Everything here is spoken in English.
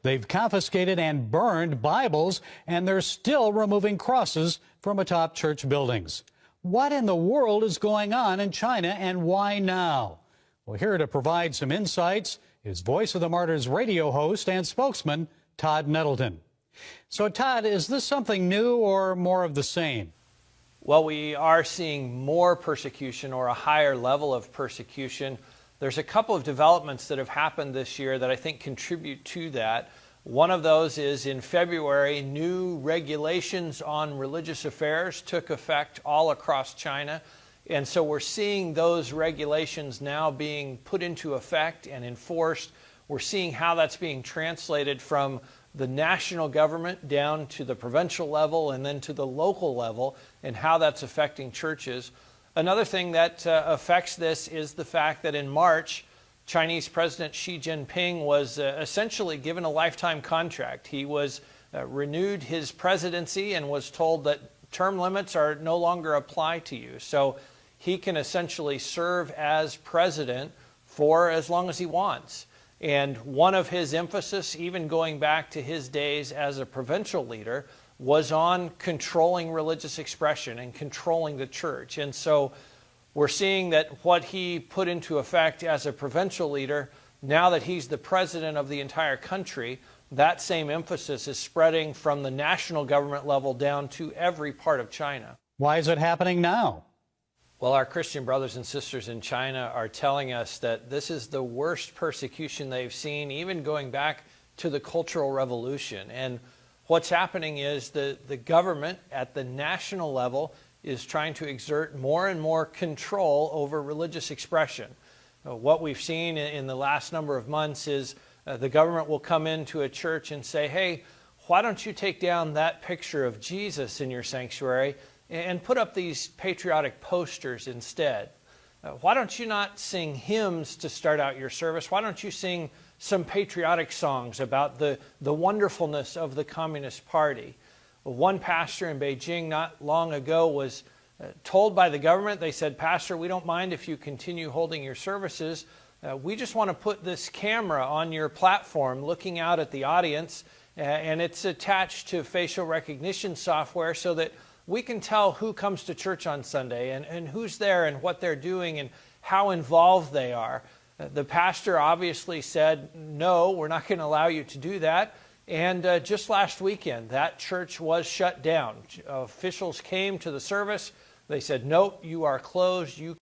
They've confiscated and burned Bibles, and they're still removing crosses from atop church buildings. What in the world is going on in China, and why now? Well, here to provide some insights is Voice of the Martyrs radio host and spokesman, Todd Nettleton. So, Todd, is this something new or more of the same? Well, we are seeing more persecution, or a higher level of persecution. There's a couple of developments that have happened this year that I think contribute to that. One of those is in February, new regulations on religious affairs took effect all across China. And so we're seeing those regulations now being put into effect and enforced. We're seeing how that's being translated from the national government down to the provincial level and then to the local level, and how that's affecting churches. Another thing that affects this is the fact that in March, Chinese President Xi Jinping was essentially given a lifetime contract. He was renewed his presidency and was told that term limits are no longer apply to you. So he can essentially serve as president for as long as he wants. And one of his emphasis, even going back to his days as a provincial leader, was on controlling religious expression and controlling the church. And so we're seeing that what he put into effect as a provincial leader, now that he's the president of the entire country, that same emphasis is spreading from the national government level down to every part of China. Why is it happening now? Well, our Christian brothers and sisters in China are telling us that this is the worst persecution they've seen, even going back to the Cultural Revolution. And what's happening is the government at the national level is trying to exert more and more control over religious expression. What we've seen in the last number of months is the government will come into a church and say, hey, why don't you take down that picture of Jesus in your sanctuary and put up these patriotic posters instead? Why don't you not sing hymns to start out your service? Why don't you sing some patriotic songs about the wonderfulness of the Communist Party? Well, one pastor in Beijing not long ago was told by the government, they said, Pastor, we don't mind if you continue holding your services. We just want to put this camera on your platform looking out at the audience, and it's attached to facial recognition software so that we can tell who comes to church on Sunday and who's there and what they're doing and how involved they are. The pastor obviously said, no, we're not going to allow you to do that. And just last weekend, that church was shut down. Officials came to the service. They said, nope, you are closed. You